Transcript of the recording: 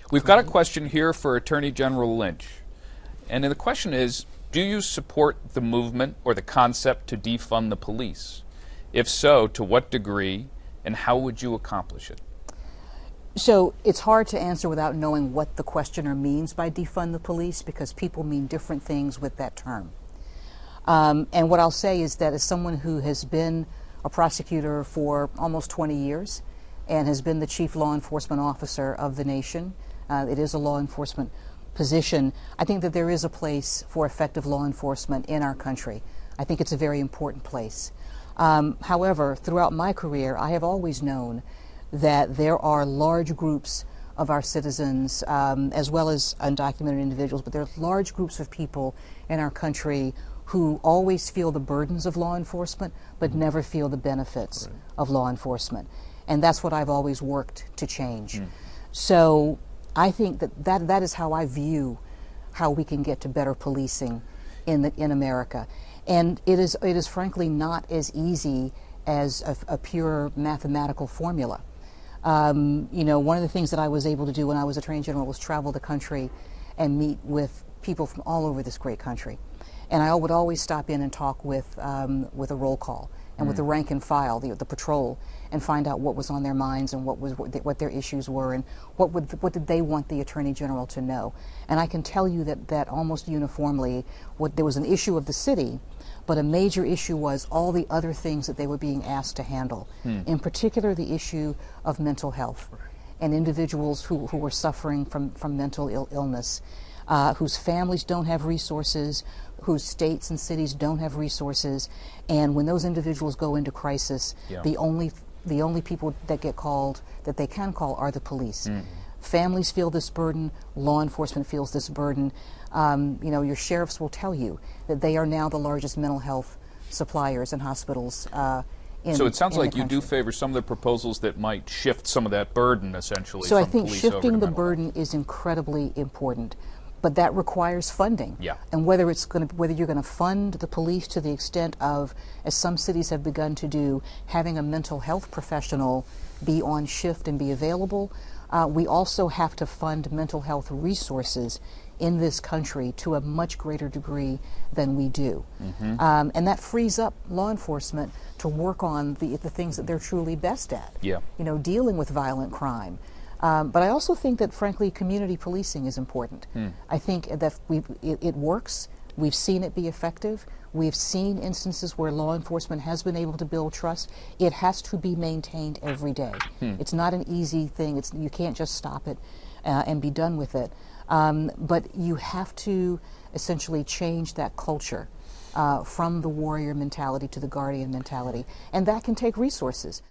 We've got a question here for Attorney General Lynch. And the question is, do you support the movement or the concept to defund the police? If so, to what degree, and how would you accomplish it? So it's hard to answer without knowing what the questioner means by defund the police, because people mean different things with that term. And what I'll say is that as someone who has been a prosecutor for almost 20 years and has been the chief law enforcement officer of the nation, it is a law enforcement position, I think that there is a place for effective law enforcement in our country. I think it's a very important place. However, throughout my career, I have always known that there are large groups of our citizens, as well as undocumented individuals, but there are large groups of people in our country who always feel the burdens of law enforcement, but never feel the benefits of law enforcement. And that's what I've always worked to change. So I think that is how I view how we can get to better policing in America. And it is frankly not as easy as a pure mathematical formula. You know, one of the things that I was able to do when I was Attorney General was travel the country and meet with people from all over this great country. And I would always stop in and talk with a roll call and with the rank and file, the patrol, and find out what was on their minds and what their issues were and what did they want the Attorney General to know. And I can tell you that almost uniformly, there was an issue of the city, but a major issue was all the other things that they were being asked to handle. In particular, the issue of mental health and individuals who were suffering from mental illness, whose families don't have resources, whose states and cities don't have resources, and when those individuals go into crisis, the only people that get called, that they can call, are the police. Families feel this burden, law enforcement feels this burden. You know, your sheriffs will tell you that they are now the largest mental health suppliers and hospitals so it sounds like you do favor some of the proposals that might shift some of that burden, essentially. So I think shifting the burden is incredibly important. But that requires funding. And whether you're going to fund the police to the extent of, as some cities have begun to do, having a mental health professional be on shift and be available, we also have to fund mental health resources in this country to a much greater degree than we do. And that frees up law enforcement to work on the things that they're truly best at. You know, dealing with violent crime. But I also think that, frankly, community policing is important. I think that it works. We've seen it be effective. We've seen instances where law enforcement has been able to build trust. It has to be maintained every day. It's not an easy thing. You can't just stop it and be done with it. But you have to essentially change that culture from the warrior mentality to the guardian mentality. And that can take resources.